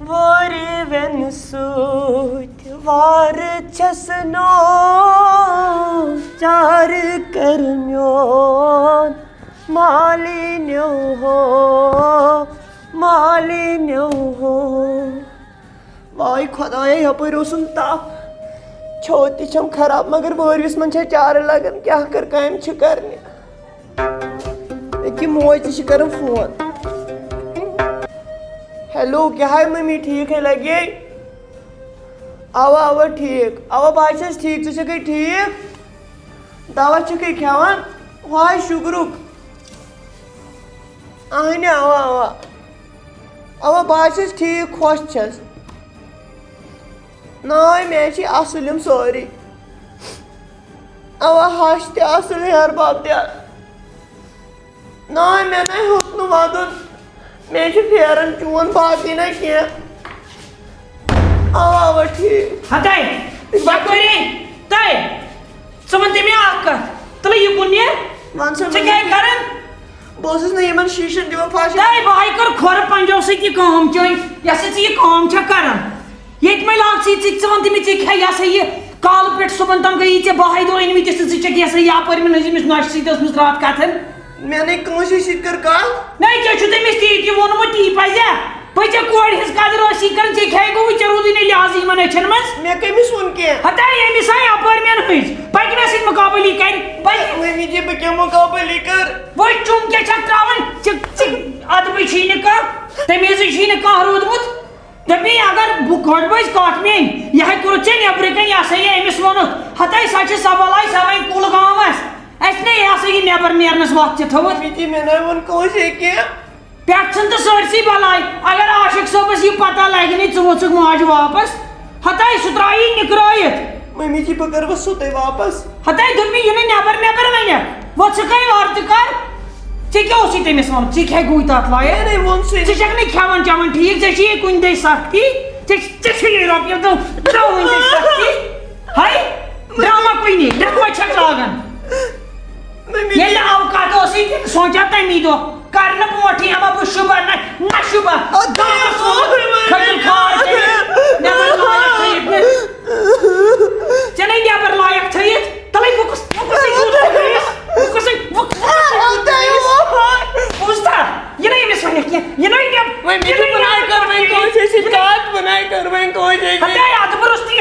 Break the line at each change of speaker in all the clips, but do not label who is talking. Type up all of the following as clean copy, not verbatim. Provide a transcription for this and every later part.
واری وین سوت وار چسنو چار کرمیون مالی نیو ہو وائی خدایا یپر اوسم تاپ چھوت تہ چھم خراب مگر وٲرِوِس من چھےٚ چارٕ لگان کیٛاہ کر کامہِ چھِ کرنہِ أکہِ موج تہِ چھِ کران فون ہیلو کیا ہے ممی ٹھیک ہے لگے اوا ٹھیک اوا بہٕ چھس ٹھیک ژٕ چھکھے ٹھیک دوا چھکھے کھٮ۪وان ہاے شُگرُک اہنہِ اوا بہٕ چھس ٹھیک خۄش چھس ناے مےٚ چھِ اصٕل یِم سورُے اوا ہش تہِ اصٕل ہیہربب تہِ ناے مےٚ نَے ہیوٚک نہٕ وَدُن مےٚ چھُ پھیران چون باقٕے نہ کینٛہہ اوا ٹھیک
ہتاے بکوری تاے ژٕ وَن تہٕ مےٚ اکھ کتھ تُلہٕ یہِ کُن نیر
وَن سا
ژٕ کیٛاہ کران
بہٕ اوسُس نہٕ یِمن شیٖشن دِوان پھش
تاے بہے کٔر کھۄرٕ پنجو سۭتۍ یہِ کٲم چٲنۍ یۄس ژٕ یہِ کٲم چھکھ کران ییٚتہِ مےٚ لاگ ژٕ وَن تہٕ مےٚ ژٕ کھےٚ یہِ ہسا یہِ کالہٕ پٮ۪ٹھ صُبحن تام گٔیی ژےٚ بہے دۄہ أنمٕتِس تہٕ ژٕ چھکھ یہِ ہسا یپٲرۍ مےٚ أمِس نۄشہِ سۭتۍ ٲسمٕژ راتھ کتھن
مےٚ نَے کٲنٛسے سۭتۍ کٔر کتھ
نَے ژےٚ چھُتھ أمِس تی ووٚنمُت تی پزیا بہٕ ژےٚ کورِ ہٕنٛز قدر ٲسی کران ژےٚ کھے گوٚوُے ژےٚ روٗدُے نہٕ لحاظ یِمن أچھن منٛز
مےٚ کٔمِس ووٚن کینٛہہ
ہتاے أمِس آے اپٲرۍ مےٚ ہٕنٛز پکہِ مےٚ سۭتۍ مُقابلہٕ یہِ کرِ
ممی جی بہٕ کیٛاہ مُقابلہٕ کر
وۄنۍ چوٚم کیٛاہ چھکھ تراوان ادبٕے چھُے نہٕ کانٛہہ تمیٖزٕے چھُے نہٕ کانٛہہ روٗدمُت دپی اگر بہٕ گۄڈٕ بٲژ کتھ میٲنۍ یہِ ہا کوٚرُتھ ژےٚ نیبرٕ کَنۍ یہِ ہسا یہِ أمِس ووٚنُتھ ہتاے سۄ چھِ سبلاے سوے کُلگامس اَسہِ نے یہِ ہسا یہِ نیبر نیرنس وقت تہِ تھوٚومُت
ممی جی مےٚ نَے ووٚن کٲنٛسے کینٛہہ
پٮ۪ٹھ ژھٕن تہٕ سٲرسٕے بلاے اگر عاشق صٲبس یہِ پتہ لگہِ نہٕ ژٕ ووٚژُکھ ماجہِ واپس ہتاے سُہ ترٛایی نِکرٲیِتھ
ممی جی بہٕ کرٕ وۄنۍ سیوٚدُے واپس
ہتاے دوٚپمے یہِ نہٕ نیبر ونیکھ وۄنۍ ژٕ کَرِ اورٕ تہِ کر ژےٚ کیٛاہ اوسُے تٔمِس ووٚنمُت ژےٚ کھے گوٗے تتھ لایق
مےٚ نَے ووٚنسٕے
ژٕ چھکھ نہٕ کھٮ۪وان چٮ۪وان ٹھیٖک ژےٚ چھِ کُنہِ دۄہ سختی ژےٚ چھُے رۄپیہِ دہ وٕنہِ سختی ہاے ڈرامہ کُنی ڈرامہ چھکھ لاگان ییٚلہِ اوقات اوسُے تہِ سونٛچا تمی دۄہ کر نہٕ برونٛٹھٕے ہٮ۪مہ بہٕ شُبہ نہ شُبہ کھٔجُر کھار نیبر لایق تھٲیِتھ نہٕ ژےٚ نَے نیبر لایق تھٲیِتھ تَلے بوٗزتھا یہِ نَے أمِس وَنٮ۪کھ کینٛہہ یہِ نَے ہتاے ادبہٕ روٚستُے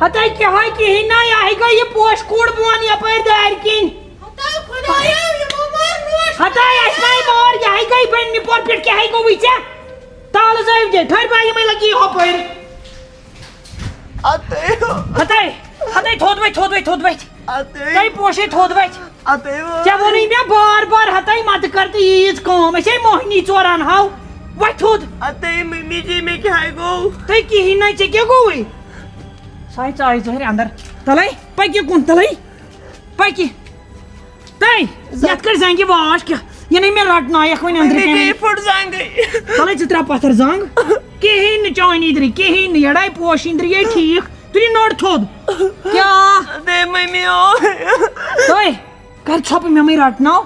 ہتاے کیٛاہ کِہیٖنۍ نہ یہِ ہے گٔے یہِ پوشہٕ کُڑ بۄن یپٲرۍ دارِ کِنۍ ہتاے اَسہِ ما مار یہِ ہے گٔے بٔنمہِ پور پٮ۪ٹھ کیٛاہ ہے گوٚوُے ژےٚ تالہٕ زٲوۍ دے ٹھٔہر بہٕ یِمے لگی ہۄپٲرۍ ہتاے تھوٚد وۄتھ تۄہہِ پوشے تھوٚد وۄتھ ژےٚ ووٚنُے مےٚ بار بار ہتاے متہٕ کر تہٕ ییٖژ کٲم أسۍ ہے موہنی ژور انہاو وۄتھ تھوٚد
ممی جی مےٚ کیٛاہ گوٚو
تۄہہِ کِہیٖنۍ نَے ژےٚ کیٛاہ گوٚوُے ساے ژاے ژٔہٕرۍ انٛدر تَلے پٔکِو کُن تَلے پٔکہِ تَے یتھ کٔرۍ زنٛگہِ واش کیٛاہ یہِ نَے مےٚ رٹنایکھ وۄنۍ أنٛدرٕ تَلے ژٕ ترٛاو پتھر زنٛگ کِہیٖنۍ نہٕ چانہِ اِدرِ کِہیٖنۍ نہٕ یڑاے پوش اِنٛدرِ یے ٹھیٖک تُلہِ نٔر تھوٚد کیٛاہ تُہۍ کر ژھۄپہٕ مےٚ مٕے رٹناو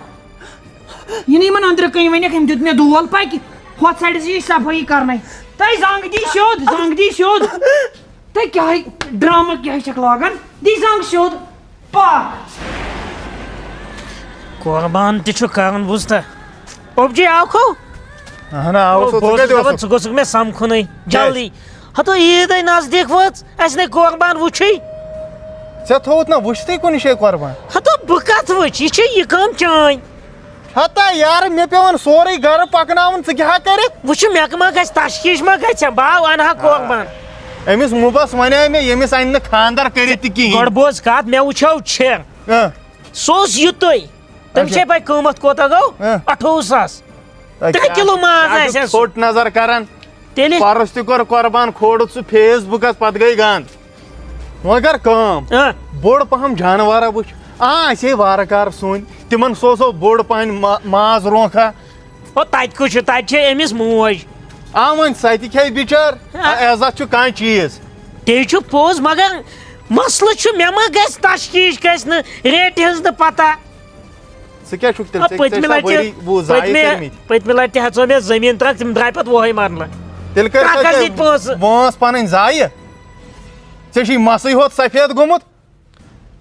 یہِ نہٕ یِمن أنٛدرٕ کَنۍ ؤنِکھ أمۍ دیُت مےٚ دول پکہِ ہۄتھ سایڈس یی صفٲیی کرنَے تُہۍ زنٛگ دی سیوٚد تُہۍ کیٛاہ ڈرامہ کیٛاہ چھکھ لاگان دی زنٛگ سیوٚد پکھ قۄربان تہِ چھُ کران بوٗزتھا اوبجی آوکھو ژٕ گوٚژھُکھ مےٚ سمکھُنٕے جلدی ہتو عیٖد آے نزدیٖک وٲژ اَسہِ نے قۄربان وٕچھُے
ژےٚ تھوٚوُتھ نہ وٕچھتٕے کُنہِ جایہِ قۄربان
ہتو بہٕ کتھ وٕچھ یہِ چھِ یہِ کٲم چٲنۍ
ہتا یارٕ مےٚ پیٚوان سورُے گرٕ پکناوُن ژٕ کیٛاہ کٔرِتھ
وٕچھ مےٚ ما گژھِ تشکیٖش ما گژھِ بہٕ انہٕ ہا قۄربان
أمِس مُبس ونے مےٚ ییٚمِس اَنہِ نہٕ خانٛدر کٔرِتھ تہِ کِہیٖنۍ
گۄڈٕ بوز کتھ مےٚ وٕچھو چھِ سُہ اوس یُتُے تٔمِس چھے پاے قۭمتھ کوتاہ گوٚو 28,000 ترٛےٚ کِلوٗ ماز آسہِ
ژھوٚٹ نظر کران
تیٚلہِ
پرُس تہِ کوٚر قۄربان کھولُتھ سُہ فیس بُکس پتہٕ گٔے گنٛد وۄنۍ کر کٲم بوٚڑ پہم جانورا وٕچھ اَسے وارٕ کارٕ سوٗنۍ تِمن سوزو بوٚڑ پہن ماز رونٛکھا
تتہِ کُس چھُ تتہِ چھِ أمِس موج
وۄنۍ سۄ تہِ کھیٚیہِ بِچٲر عزت چھُ کانٛہہ چیٖز
تی چھُ پوٚز مگر مسلہٕ چھُ مےٚ ما گژھِ تشکیٖش گژھِ نہٕ ریٹہِ ہٕنٛز نہٕ پتہ پٔتمہِ لٹہِ ہٮ۪ژو مےٚ زٔمیٖن ترٛکھ تِم درٛاے پتہٕ وُہے مرلہٕ
تیٚلہِ
کاکس دِتۍ پونٛسہٕ
وٲنٛس پنٕنۍ ضایہِ ژےٚ چھُے مسٕے ہوت سفید گوٚمُت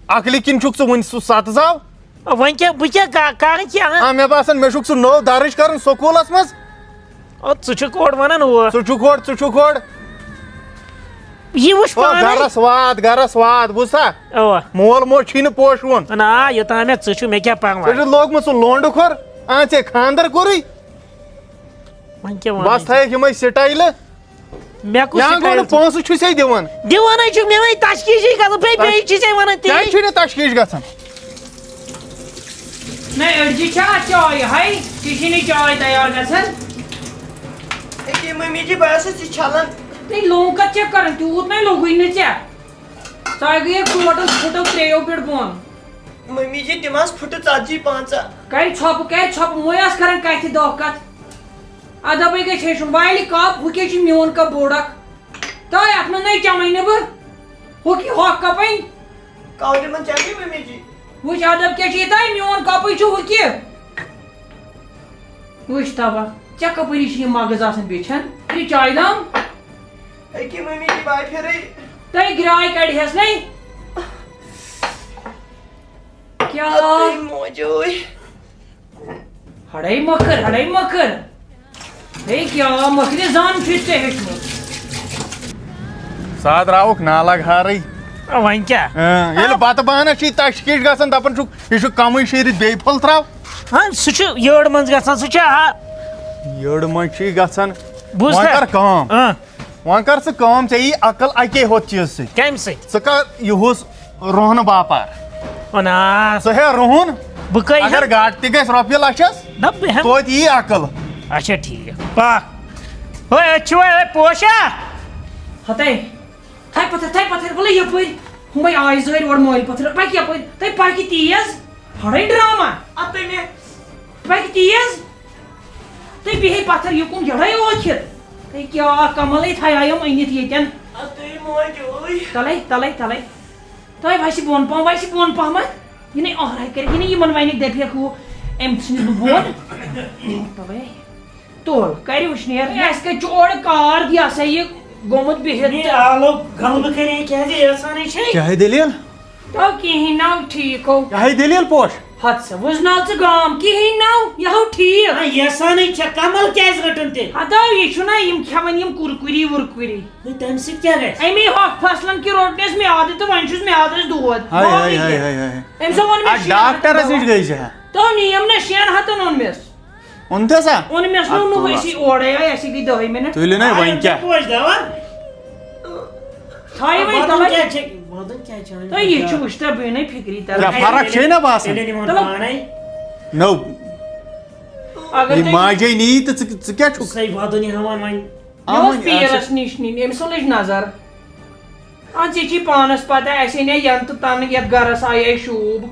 عقلہِ کِنۍ چھُکھ ژٕ وُنہِ سُہ سَتہٕ
وۄنۍ کیٛاہ بہٕ کیٛاہ کرٕ کیٛاہ
مےٚ باسان مےٚ چھُکھ ژٕ نوٚو درٕج کرُن سکوٗلس منٛز
ژٕ چھُکھ اورٕ ونان ہُہ
ژٕ چھُکھ ہورٕ
یہِ وٕچھ
گرس وات بوٗزتھا
اوا
مول موج چھی نہٕ پوشوُن
آ یوٚتام مےٚ ژٕ چھُ مےٚ کیٛاہ
ژےٚ
پرواے
چھُتھ لوگمُت سُہ لونڈٕ کھۄر ژےٚ خانٛدر کوٚرُے
وۄنۍ کیٛاہ
بس تھایکھ یِمے سٹایلہٕ
مےٚ کُس
یا گوٚو نہٕ پونٛسہٕ چھُسے دِوان
دِوانٕے چھُکھ مےٚ وۄنۍ تشکیٖشی گژھان بیٚیہِ چھِ ژےٚ ونان تی
کیٛازِ چھُے نہٕ تشکیٖش گژھان
مےٚ أڑجہِ چھا چاے ہاے ژےٚ چھی نہٕ چاے تیار گژھان
أکے مٔمی جی بہٕ ٲسٕس یہِ چھلان
تیٚلہِ لوٚنگ کتھ چھےٚ کران تیوٗت نَے لوٚگُے نہٕ ژےٚ ژےٚ گٔیَکھ ٹوٹل پھٕٹو 3 پٮ۪ٹھ بۄن
مٔمی جی تِم آسہٕ پھٕٹہٕ 40-50
کَرِ ژھۄپہٕ موے آسہٕ کران کَتھِ دہ کتھ ادبٕے گژھِ ہیٚچھُن والہِ کپ ہُہ کیٛاہ چھُ میون کپ بوٚڑ اکھ تۄہہِ اَتھ منٛز نَے چمے نہٕ بہٕ ہۄکھ کپٕنۍ
کاوٹہِ منٛز چمے مٔمی جی
وٕچھ ادب کیٛاہ چھُے تۄہہِ میون کپٕے چھُ ہُہ کہِ وٕچھ تبا ژےٚ کپٲری چھِ یِم مغٕز آسان بیٚچھان یہِ چاے دام
أکے مٔمی جی بہٕ آیہِ پھِرٕے
تۄہہِ گراے کڑہس نَے کیٛاہ
موجوٗے
ہڑے مکھر ہے کیٛاہ مٔکرِ زن چھُے ژےٚ ہیٚچھمُت
سا درٛاوُکھ نالگ ہارٕے
وۄنۍ کیٛاہ
ییٚلہِ بتہٕ بانس چھی تشکیٖش گژھان دپان چھُکھ یہِ چھُ کمٕے شیٖرِتھ بیٚیہِ پھُل تراو
سُہ چھُ یٔڈ منٛز گژھان سُہ چھُ
یٔڈ منٛز چھی گژھان
بوٗزتھا؟
وۄنۍ کر کٲم وۄنۍ کر ژٕ کٲم ژےٚ یی عقل اکے ہوت چیٖز سۭتۍ
کمہِ سۭتۍ
ژٕ کر یِہُس رۄہنہٕ باپار
نا
ژٕ ہے رۄہن
بہٕ کٔہۍ
اگر گاٹہٕ تہِ گژھِ رۄپیہِ لچھس
نہ بہٕ ہٮ۪مہٕ
توتہِ یی عقل
اچھا ٹھیٖک پاک ہوے أتۍ چھُ وۄنۍ پوشا ہتے تھاے پتھر وَلے یپٲرۍ ہُمے آے زٲرۍ اورٕ مٲلۍ پتھر پکہِ یپٲرۍ تۄہہِ پکہِ تیز ہڑے ڈراما
اَتَے مےٚ
پکہِ تیز تُہۍ بِہِو پتھر یُکُن جڑے وٲتِتھ تُہۍ کیٛاہ کملٕے تھایایِم أنِتھ ییٚتٮ۪ن
اَتَے موجوٗے
تلے تۄہہِ وَسہِ بۄن پہمتھ یہِ نَے آرے کٔرِتھ یہِ نہٕ یِمن وَنہِ دَپٮ۪کھ ہُہ أمۍ ژھٕنِس بہٕ بۄن تَوے تُل کَرِ وٕشنیر اَسہِ کَتہِ چھُ اورٕ کار یہِ ہسا یہِ گوٚمُت بِہِتھ
کیٛاہ دٔلیٖل
تو کِہیٖنۍ نو ٹھیٖک ہو
کیٛاہ دٔلیٖل پوش
ہتھ سا وٕزناو ژٕ گام کِہیٖنۍ نو یہِ ہو ٹھیٖک
کمل کیٛازِ رٹُن تیٚلہِ
ہتو یہِ چھُنہ یِم کھٮ۪وان یِم کُرکُری وُرکُری
تمہِ سۭتۍ کیٛاہ گژھِ
امی ہۄکھ فصلن کہِ روٚٹنس میادٕ تہٕ وۄنۍ چھُس میادس دود أمۍ سا ووٚن مےٚ
ڈاکٹرس نِش گٔے ژےٚ
تو نِیَم نہ 6 ہتن اوٚنمس
اوٚنتھا
اوٚنمس نہٕ أسی اورے آے اسی گٔے 10 مِنٹ
تُلِو نا وۄنۍ کیٛاہ
پوش دوا
تھایہِ وۄنۍ
وَدُن
تَوے
کیٛاہ چھِ وَدُن کیٛاہ چھِ
تہٕ یہِ چھُ وٕچھ تہٕ بہٕ نے فِکری
کیٛاہ
تران
فرق چھے نا باسان
تیٚلہِ نِمون
چلو.
پانے
نو
اگر
یہِ
تُہۍ
ماجے نی تہٕ ژٕ کیٛاہ چھُکھ
سۄے وَدُن یہِ ہاوان وۄنۍ
مےٚ اوس پیٖرس نِش نِنۍ أمِس لٔج نظر ژےٚ چھِ پانس پتہ اَسہِ اَنے ینہٕ تہٕ تنہٕ یتھ گرس آیے شوٗب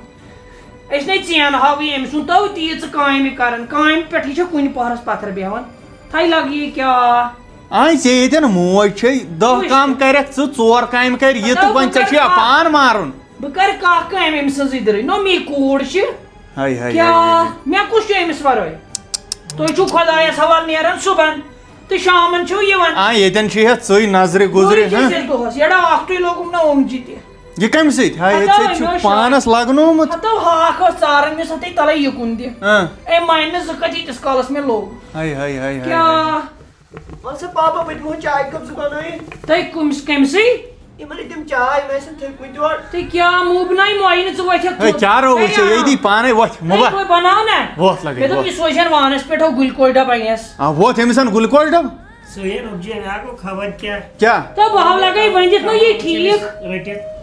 أسۍ نے ژینہٕ ہاوٕے أمۍ سُنٛد تو تی ژٕ کامہِ کران کامہِ پٮ۪ٹھ یہِ چھےٚ کُنہِ پہرس پتھر بیٚہوان تھایہِ لگ یہِ کیٛاہ
ژےٚ ییٚتٮ۪ن موج چھے 10 کام کرکھ ژٕ 4 کامہِ کر یہِ تہٕ وۄنۍ ژےٚ چھُے پان مارُن
بہٕ کرٕ کانٛہہ کامہِ أمۍ سٕنٛزٕے درٕے نو مے کوٗر چھِ
ہاے
کیٛاہ مےٚ کُس چھُ أمِس ورٲے تُہۍ چھُو خۄدایس حوالہٕ نیران صُبحن تہٕ شامن چھِو یِوان
ییٚتٮ۪ن چھِ ہٮ۪تھ ژٕے نظرِ گُزرِ
دۄہس یڑا اکھتُے لوگُم نہ اومجہِ تہِ
یہِ کمہِ سۭتۍ ہاے ژےٚ چھُ پانس لگنومُت
ہتو ہاکھ ٲس ژاران مےٚ سۄ تلے یِکُن تہِ أمۍ مانہِ نہٕ 2 کتھ ییٖتِس کالس مےٚ لوٚگ کیٛاہ
وَن سا پاپا بہٕ دِمہو چاے کپ 2 بنٲیِتھ
تۄہہِ کٔمۍسٕے
یِمن دِم چاے مےٚ ٲسِن تھٔکمٕتۍ یورٕ
تہٕ کیٛاہ موٗبناے مۄیہِ نہٕ ژٕ وۄتھکھ
چارو ژےٚ ییٚتی پانے وۄتھ مُبارک
بناو نا
وۄتھ لگے
مےٚ دوٚپ یہِ سوزہن وانس پٮ۪ٹھ گُلۍ ڈب انٮ۪س
وۄتھ أمِس گُلکوز ڈب
سُے رُبجی مےٚ گوٚو خبر کیٛاہ
کیٛاہ
تہٕ بہٕ ہاو لگے وۄنۍ دِتھ نہٕ یہِ ٹھیٖک
رٔٹِتھ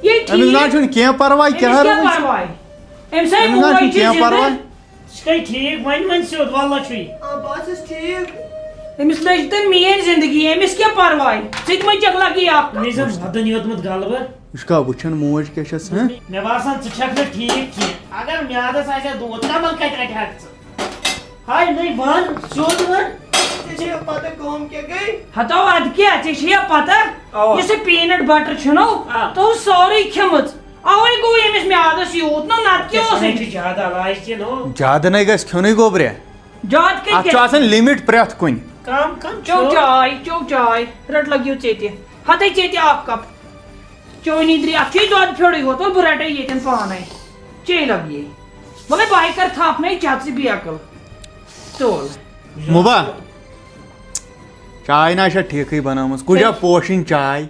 یہِ
أمِس نہ
ٹھیٖک
چھُنہٕ کینٛہہ پرواے
أمِس کیٛاہ پرواے أمۍ سٕے موج چھِ
کینٛہہ پرواے
سُہ گٔے ٹھیٖک وۄنۍ سیوٚد وَللہ چھُے
بہٕ آسس ٹھیٖک
أمِس لٔج تہٕ میٲنۍ زندگی أمِس کیٛاہ پرواے ژٕ تہِ مٔچکھ لگی اکھ
مےٚ زن وَدُن یوتمُت غلبہٕ
یہِ چھُکھا وٕچھان موج کیٛاہ چھس
مےٚ باسان ژٕ چھکھ نہٕ ٹھیٖک کینٛہہ اگر میادس آسہِ ہا دود کمل کتہِ رٹہِ ہکھ ژٕ ہاے نٔے ون سیوٚد ون
پتہ کٲم کیٛاہ گٔے
ہتو اد کیا ژےٚ پتہ
اوا.
یُس یہِ پیٖنٹ بٹر چھُنو
آ.
تو سورُے کھیٚمٕژ اوے گوٚو أمِس میادس یوٗت نہ نتہٕ کیٛاہ اوس أمِس
زیادٕ علاج تہِ نو
زیادٕ نَے گژھِ کھیوٚنُے گوٚبرے
زیادٕ
اَتھ چھُ
کٔرِتھ
آسان لِمِٹ پرٛٮ۪تھ کُنہِ
کم کم
چو چاے رٹ لگیو ژےٚ ہتے ژےٚ اکھ کپ چو نیٖدری اتھ چھُے دۄد پھیورٕے ہوت وۄنۍ بہٕ رٹے ییٚتٮ۪ن پانے چے لگیے وۄنۍ بہٕ کر تھپنے چتھ ژٕ بیکل تُل
مُبا چاے نا چھےٚ ٹھیٖکٕے بنٲومٕژ کُجا پوشِنۍ چاے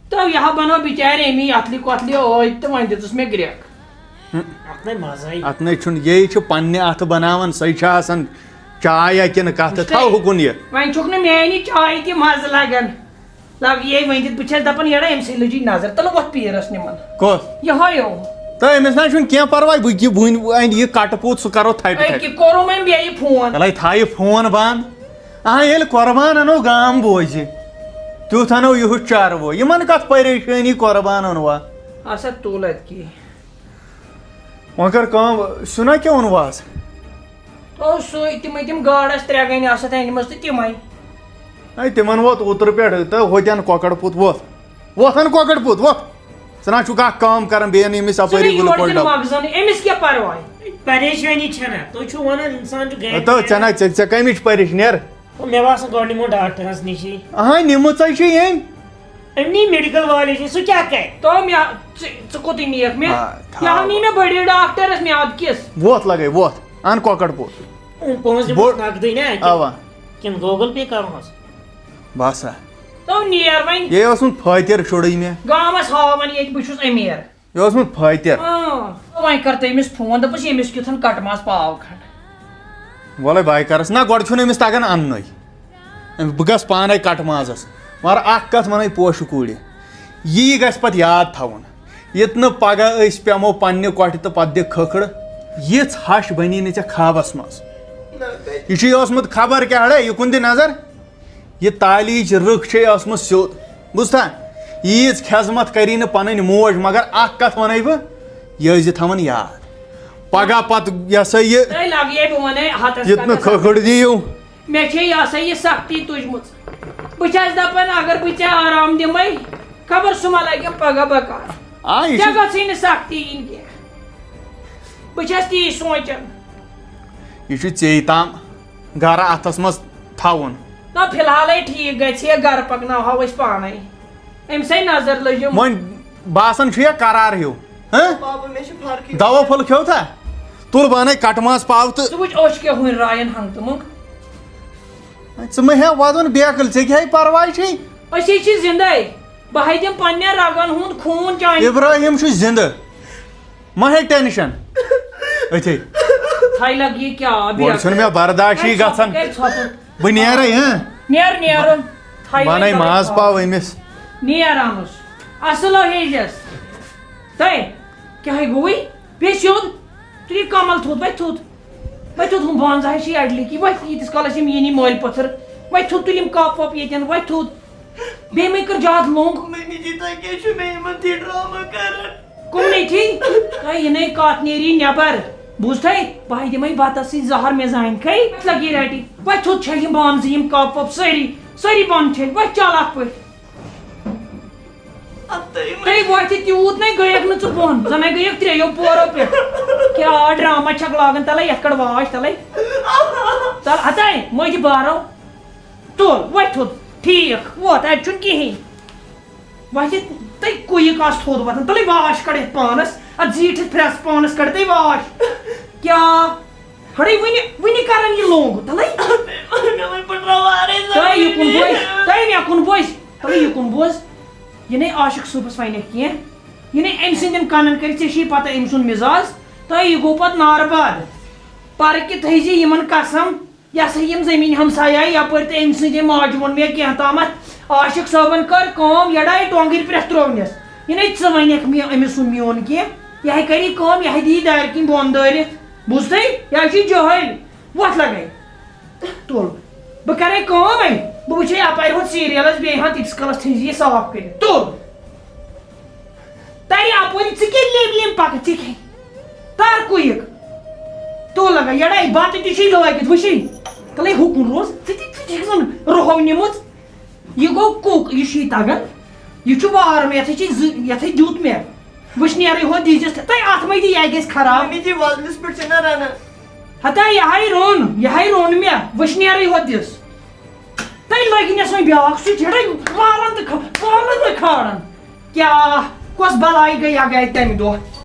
تو یہا بنو بچارِ امی اتلہِ کۄتلہِ ٲدۍ تہٕ وۄنۍ دِژٕس مےٚ گرٛٮ۪کھ
اتھ نَے مزے
اتھ نَے چھُنہٕ یی چھُ پننہِ اتھٕ بناوان سۄے چھِ آسان چاے یا کِنہٕ کتھٕ تھاو ہُکُن یہِ
وۄنۍ چھُکھ نہٕ میانہِ چایہِ تہِ مزٕ لگان لگیے وۄنۍ دِتھ بہٕ چھس دپان یڑا أمۍ سٕے لٔجی نظر تلہٕ وۄتھ پیٖرس نِمن
کۄس
یہوے او
تہٕ أمِس نہ چھُنہٕ کینٛہہ پرواے بہٕ یہِ وٕنۍ اَنہِ یہِ کٹہٕ پوٗت سُہ کرو تھپہِ تھپہِ
أکہِ کوٚرُم أمۍ بیٚیہِ فون
تلے تھایہِ فون بنٛد ییٚلہِ قۄربان انو گام بوزِ تیُتھ انو یِہُس چاروو یِمن کتھ پریشٲنی قۄربان اوٚنوا
آسا تُل ادکی
وۄنۍ کر کٲم سُنا کیٛاہ اوٚنوٕ آز
او سُے تِمے تِم گاڈس ترٛےٚ گٔنۍ آسہٕ أنمٕژ تہٕ تِمے
ہے تِمن ووت اوترٕ پٮ۪ٹھ تہٕ ہوٚتٮ۪ن کۄکر پوٗت وۄتھن کۄکر پوٗت وۄتھ ژٕ نہ چھُکھ اکھ کٲم کران بیٚیہِ اَن أمِس اپٲری گُلہٕ کوٚل ڈبہٕ
مغزن أمِس کیٛاہ پرواے
پریشٲنی چھنہ تُہۍ چھِو ونان انسان چھُ گرِ
تہٕ ژےٚ نہ ژےٚ کمِچ پریش نیر
مےٚ باسان گۄڈٕ نِمو ڈاکٹرس نِشی
نِمٕژے چھِ أمۍ
أمۍ نی میڈِکل والے چھِ سُہ کیٛاہ کرِ
تو مےٚ ژٕ کوٚتُے نِیَکھ مےٚ یہِ نی مےٚ بٔڑِس ڈاکٹرس میٛادٕ کِس
ووت لگے ووت ان کۄکر پوٗت
پونٛسہٕ دِموس نقدٕے نا
اوا
کِنہٕ گوٗگل پے کرہوس
باسا
تو نیر وۄنۍ
یے اوسمُت فٲطر شُرٕے مےٚ
گامس ہاوان ییٚتہِ بہٕ چھُس أمیٖر
یہِ اوسمُت فٲطر
وۄنۍ کر تہٕ أمِس فون دپُس ییٚمِس کیُتھن کٹہٕ ماز پاو کھنٛڈ
وَلے باے کرس نہ گۄڈٕ چھُنہٕ أمِس تگان اَننُے بہٕ گژھٕ پانے کٹہٕ مازس مگر اکھ کتھ ونے پوشہٕ کوٗرِ یی گژھِ پتہٕ یاد تھاوُن ییٚتہِ نہٕ پگہہ أسۍ پیٚمو پننہِ کۄٹھِ تہٕ پتہٕ دِکھ کھکھٕڑ یِژھ ہش بنی نہٕ ژےٚ خوابس منٛز یہِ چھُے اوسمُت خبر کیٛاہ ہڑے یِکُن دِ نظر یہِ تالیٖچ رٕکھ چھے ٲسمٕژ سیوٚد بوٗزتھا ییٖژ خیزمت کری نہٕ پنٕنۍ موج مگر اکھ کتھ ونے بہٕ یہِ ٲسۍ زِ تھاوان یاد پگہہ پتہٕ یہِ ہسا یہِ
تۄہہِ لگیے بہٕ ونے ہتس
ییٚتہِ نہٕ کھکھٕڑ دِیِو
مےٚ چھے یہِ ہسا یہِ سختی تُجمٕژ بہٕ چھس دپان اگر بہٕ ژےٚ آرام دِمے خبر سُہ ما لگٮ۪م پگہہ بکار
یہِ
ژےٚ
چھُ
گژھٕے نہٕ سختی یِنۍ کینٛہہ بہٕ چھس تی سونٛچان
یہِ چھُ ژےٚ تام گرٕ اتھس منٛز تھاوُن
نہ فِلحالے ٹھیٖک گژھِ ہے گرٕ پکناوہو أسۍ پانے أمۍ سٕے نظر لٔجِم
وۄنۍ باسان چھُ یا قرار ہیوٗ
بابا مےٚ چھِ فرقٕے
دوا پھوٚل کھیوٚو تھا تُل بانَے کٹہٕ ماز پاو تہٕ
ژٕ وٕچھ اوٚش کیٛاہ ہُنۍ رایَن ہنٛگ تہٕ منٛگ
ژٕ مہ ہےٚ وَدُن بیکٕل ژےٚ کیٛاہ پرواے چھے
أسی چھِ زِندَے بہٕ ہے دِمہٕ پننٮ۪ن رگن ہُنٛد خوٗن چانہِ
ابراہیم چھُ زِندٕ مہ ہے ٹینشن أتھے
تھاے لگ یہِ کیٛاہ
گۄڈٕ چھُنہٕ مےٚ برداشی گژھان بہٕ نیرے
نیرُن
بانَے ماز پاو أمِس
نیرانُس اصٕل ہیجس تۄہہِ کیٛاہ گوٚوُے بیٚیہِ سیوٚد تُہۍ کمل تھوٚد وۄنۍ تھوٚد ہُم بانزا چھِ اڈلِکی وۄنۍ ییٖتِس کالس یِم یِنی مٲلۍ پٔتھر وۄنۍ تھوٚد تُلِم کپ وپ ییٚتٮ۪ن وۄنۍ تھوٚد بیٚیہِ مے کٔر زیادٕ لوٚنٛگ
مٔمی جی تۄہہِ کیٛاہ چھُ مےٚ یِمن تھی ڈرامہ کران
کُمنٕے تھی تۄہہِ یِنَے کتھ نیری نٮ۪بر بوٗزتھے بہٕ دِمے بتس سۭتۍ زہر مےٚ زانہِ کھے لگی رٹہِ وۄنۍ تھوٚد چھلہِ یِم بانہٕ زٕ یِم کپ وپ سٲری بانہٕ چھلۍ وۄنۍ چل اکھ پٲٹھۍ تُہۍ وۄتھِ تیوٗت نَے گٔیَکھ نہٕ ژٕ بۄن زَن ہے گٔیَکھ ترٛیٚیو پورو پٮ۪ٹھ کیٛاہ ڈرامہ چھکھ لاگان تلے یتھ کڑ واش تلے تل ہتے مٔدۍ بارو تُل وۄتھِ تھوٚد ٹھیٖک ووت اَتہِ چھُنہٕ کِہیٖنۍ وۄتھِ تُہۍ کُیِک آسہٕ تھوٚد وۄتھان تلے واش کڑ یتھ پانس اتھ زیٖٹھِس پھرٛٮ۪س پانس کڑ تُہۍ واش کیٛاہ ہڑے وُنہِ کران یہِ لوٚنٛگ تلے تۄہہِ مےٚ کُن بوزِ تلے یِکُن بوز یہِ نَے عاشق صٲبس وَنٮ۪کھ کینٛہہ یہِ نَے أمۍ سٕنٛدٮ۪ن کَنن کٔرِتھ ژےٚ چھِی پتہ أمۍ سُنٛد مِزاز تۄہہِ یہِ گوٚو پتہٕ نارباد پرکہِ تھٲیزِ یِمن قسم یہِ ہسا یِم زٔمیٖن ہمساے آیہِ یپٲرۍ تہٕ أمۍ سٕنٛدِ ماجہِ ووٚن مےٚ کینٛہہ تامتھ عاشق صٲبن کٔر کٲم یڑاے ٹۄنٛگٕرۍ پرٛٮ۪تھ ترٛوونس یہِ نَے ژٕ وَنٮ۪کھ مےٚ أمِس سُنٛد میون کینٛہہ یہِ ہے کری کٲم یہِ ہے دِیہِ دارِ کِنۍ بۄن دٲرِتھ بوٗزتھے یہِ ہے چھُ جٲہِل وۄتھ لگے تُل بہٕ کرے کٲم وۄنۍ بہٕ وٕچھے اپارِ ہُتھ سیٖریلس بیٚیہِ ہن تیٖتِس کالس تھٲیزِ یہِ صاف کٔرِتھ تُل ترِ اپٲری ژٕ کیٛاہ لیٚمۍ پکہٕ ژٕ کھے تر کُیِک تُل لگا یڑاے بتہٕ تہِ چھُے لٲگِتھ وٕچھی تلے حکم روز رہو نمت یہ گو کُک یہ چھی تگان یہ وار میں یتھے دیت مے وشنیرے ہو دیجس تہ ات مے دی یہ گژھِ خراب
ممی جی والدس پہ چھنا رہنا
ہتا یہ رون مے وشنیرے ہو دس تہ لگنس وۄنۍ بیاکھ سُہ چھڑے والان تہ کھالان تہ کھاران کیا کۄس بلائی گئی تمہِ دۄہ